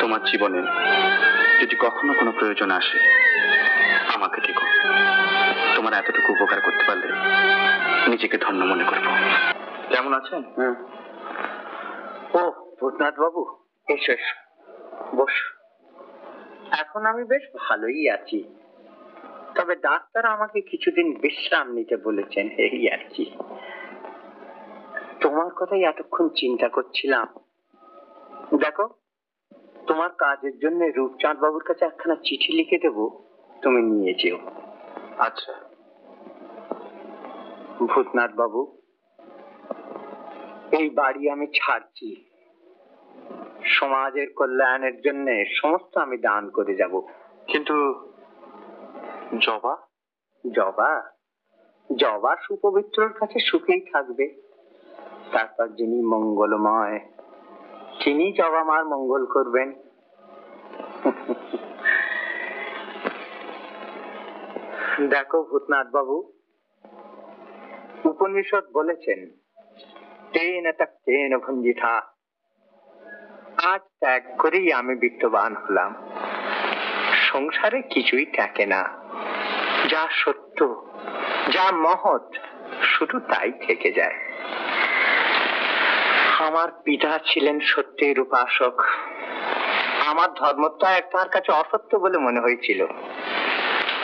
তোমার জীবনে যদি কখনো কোনো প্রয়োজন আসে আমাকে দেখো। তোমার এতটুকু উপকার করতে পারলে নিজেকে ধন্য মনে করবো। কেমন আছেন? ও ভূতনাথ বাবু, এসো এসো, বস। এখন আমি বেশ ভালোই আছি, তবে ডাক্তার আমাকে কিছুদিন বিশ্রাম নিতে বলেছেন, এই আর কি। তোমার কথাই এতক্ষণ চিন্তা করছিলাম। দেখো, তোমার কাজের জন্য রূপচাঁদ বাবুর কাছে একখানা চিঠি লিখে দেবো, তুমি নিয়ে যেও। আচ্ছা। ভূতনাথ বাবু, এই বাড়ি আমি ছাড়ছি। সমাজের কল্যাণের জন্য সমস্ত আমি দান করে যাব। কিন্তু জবা? জবা জবা সুপবিত্রর কাছে সুখেই থাকবে। তারপর যিনি মঙ্গলময়, তিনি জবা মার মঙ্গল করবেন। দেখো ভূতনাথ বাবু, উপনিষদ বলেছেন তেন তেন ভঞ্জিতা। আজ ত্যাগ করেই আমি বিত্তবান হলাম। সংসারে কিছুই থাকে না, যা সত্য, যা মহৎ, শুধু তাই থেকে যায়। আমার পিতা ছিলেন সত্যের উপাসক। আমার ধর্মত্যাগ তার কাছে অসত্য বলে মনে হয়েছিল।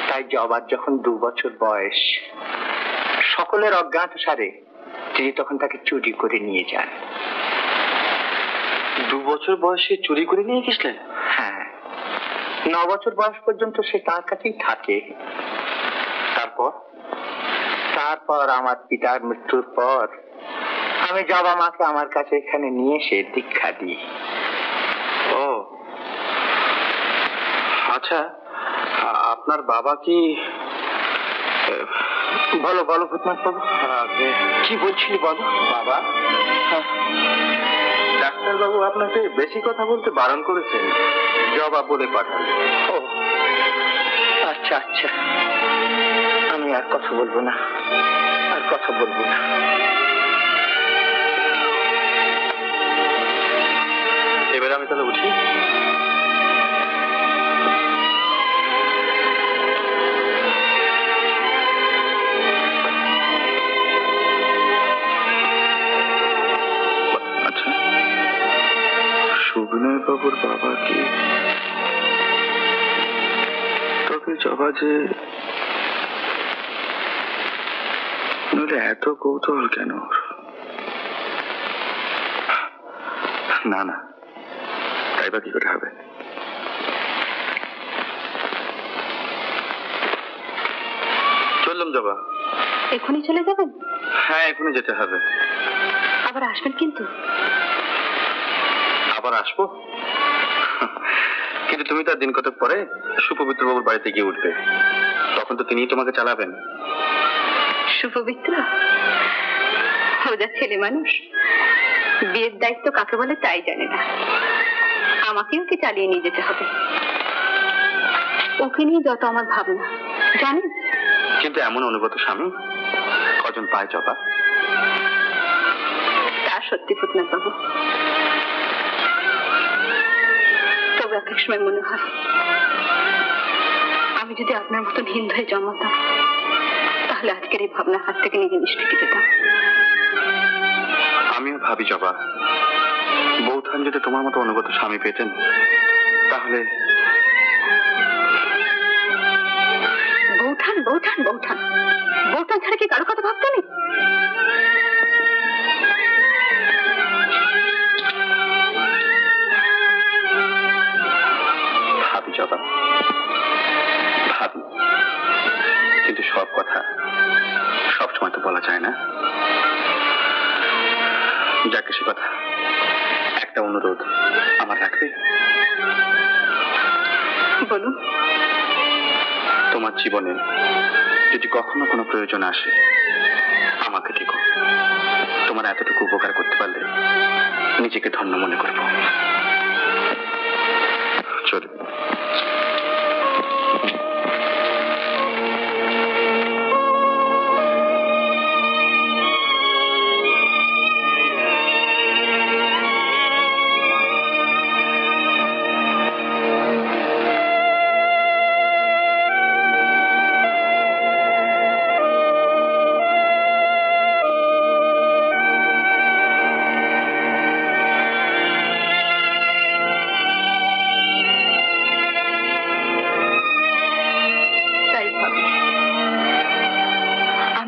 তাই জবার যখন 2 বছর বয়স, সকলের অজ্ঞাতসারে তিনি তখন তাকে চুরি করে নিয়ে যান। 2 বছর বয়সে চুরি করে নিয়ে গেছিলেন? হ্যাঁ, 9 বছর বয়স পর্যন্ত সে তার কাছেই থাকে। তারপর আমার পিতার মৃত্যুর পর আমি জবা মাকে আমার কাছে এখানে নিয়ে এসে দীক্ষা দিই। ও আচ্ছা, আপনার বাবা কি? বলো বলো ভূতনাথ বাবু, কি বলছিলি বলো। বাবা, ডাক্তার বাবু আপনাকে বেশি কথা বলতে বারণ করেছেন, জবা বলে পাঠালেন। ও আচ্ছা আচ্ছা, আমি আর কথা বলবো না, আর কথা বলবো না। এবারে আমি তাহলে উঠি। আচ্ছা, সুবিনয় বাবুর বাবা কি? তবে জবা যে নইলে এত কৌতূহল কেন? না না, তাই বা কি করে হবে? চললাম জবা। এখনই চলে যাবেন? হ্যাঁ, এখনই যেতে হবে। আবার আসবেন কিন্তু? আবার আসবো, কিন্তু তুমি তার দিন কতক পরে সুপবিত্র বাবুর বাড়িতে গিয়ে উঠবে। তখন তো তিনিই তোমাকে চালাবেন। সুপবিত্র ও যা ছেলে মানুষ, বিয়ের দায়িত্ব কাকে বলে তাই জানে না। আমাকেও কি চালিয়ে নিয়ে যেতে হবে? ওকে নিয়ে যত আমার ভাবনা জানেন। কিন্তু এমন অনুগত স্বামী কজন পায় জবা? তা সত্যি ভূতনাথ বাবু, তবে এক সময় মনে হয় আমি যদি আপনার মতন হিন্দু হয়ে জন্মাতাম, তাহলে আজকের এই ভাবনার হাত থেকে নিজে নিষ্কৃতি পেতাম। আমিও ভাবি জবা, বৌঠান যদি তোমার মতো অনুগত স্বামী পেতেন, তাহলে। বৌঠান বৌঠান বৌঠান বৌঠান ছাড়া কি কারো কথা ভাবতে নেই? ভাবি জবা, ভাবি, কিন্তু সব কথা সবসময় তো বলা যায় না। যাকে সে কথা, একটা অনুরোধ আমার রাখবে? বলুন। তোমার জীবনে যদি কখনো কোনো প্রয়োজন আসে আমাকে দেখো। তোমার এতটুকু উপকার করতে পারলে নিজেকে ধন্য মনে করবো। চলো।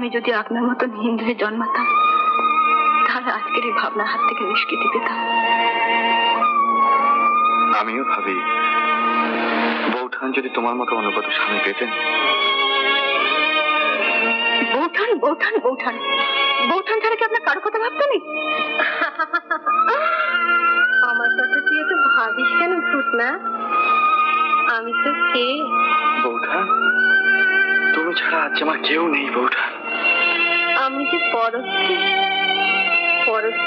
আমি যদি আপনার মতন হিন্দু হয়ে জন্মাতাম, তাহলে আজকের এই ভাবনার হাত থেকে নিষ্কৃতি পেতাম। আমিও ভাবি বৌঠান যদি তোমার মতো অনুগত স্বামী পেতেন। বৌঠান বৌঠান বৌঠান বৌঠান ছাড়া কি আপনার কারো কথা ভাবতে নেই? আমার কথা তুই একটু ভাবিস কেন ভূত না? আমি তো কে? বৌঠান, তুমি ছাড়া আজ আমার কেউ নেই বৌঠান। আমি যে পরশ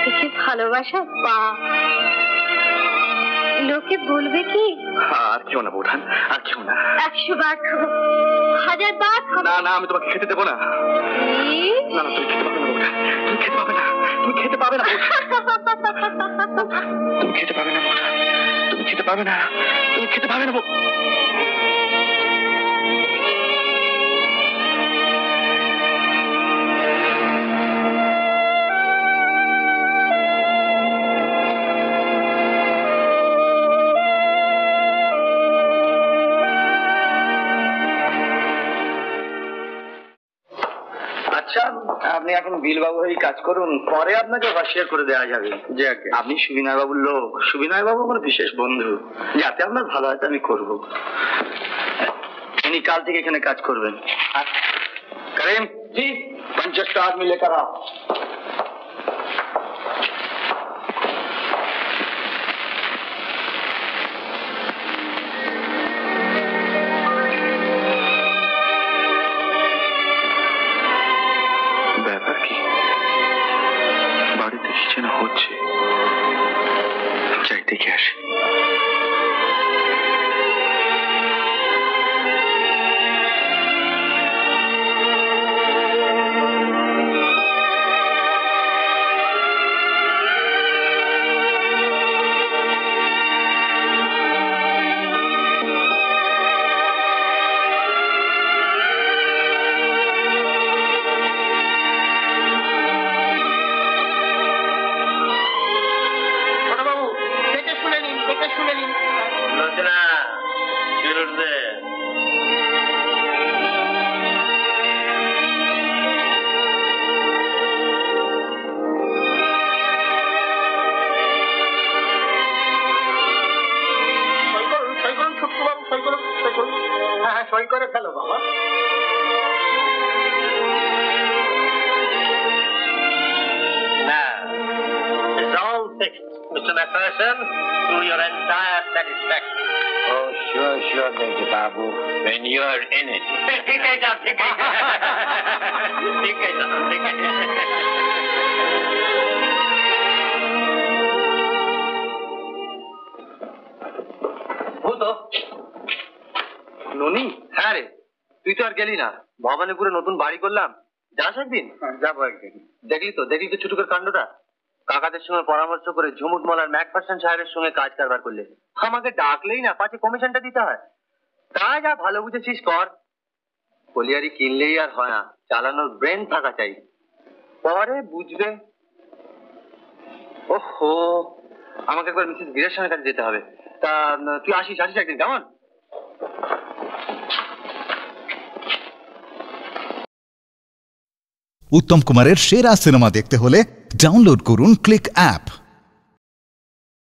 থেকে ভালোবাসা পা, লোকে বলবে কি? আর কেউ না বৌঠান, আর কেউ না। 100 বার খাবো, 1000 বার খাবো। না না, আমি তোমাকে খেতে দেবো না। না না, তুমি খেতে পাবে না বৌঠান, তুমি খেতে পাবে না। তুমি খেতে পাবে না বৌঠান, তুমি খেতে পাবে না বৌঠান, তুমি খেতে পাবে না, তুমি খেতে পাবে না। আচ্ছা, আপনি এখন বিলবাবু হয়ে কাজ করুন, পরে আপনাকে অস্বীকার করে দেওয়া যাবে যে আপনি সুবিনয় বাবুর লোক। সুবিনয় বাবু আমার বিশেষ বন্ধু, যাতে আপনার ভালো হয় আমি করব। ইনি কাল থেকে এখানে কাজ করবেন। করিম জি, 50টা আদমি লেकर आओ। ব্যাপার কি? বাড়িতে কি যেন হচ্ছে, যাই দেখে আসি। সই করে ফেলো বাবা। It's all fixed, Mr. McPherson, to your entire satisfaction. Oh, sure, Major Babu, when you're in it. ठीक है जा, ठीक है। ठीक है जा, ठीक है। ননি, হ্যাঁ রে, তুই তো আর গেলি না। ভবানীপুরে নতুন বাড়ি করলাম, যাস একদিন? যাবো একদিন। দেখলি তো ছুটুকের কাণ্ডটা। কাকাদের সঙ্গে পরামর্শ করে ঝুমুট মলার ম্যাকফারসন সাহেবের সঙ্গে কাজ কারবার করলে। আমাকে ডাকলেই না, পাছে কমিশনটা দিতে হয়। তা যা ভালো বুঝেছিস কর। কলিয়ারি কিনলেই আর হয় না, চালানোর ব্রেন থাকা চাই, পরে বুঝবে। ওহো, আমাকে একবার মিসেস বীরের কাছে যেতে হবে। তা তুই আসিস একদিন, কেমন? উত্তম কুমারের সেরা সিনেমা দেখতে হলে ডাউনলোড করুন ক্লিক অ্যাপ।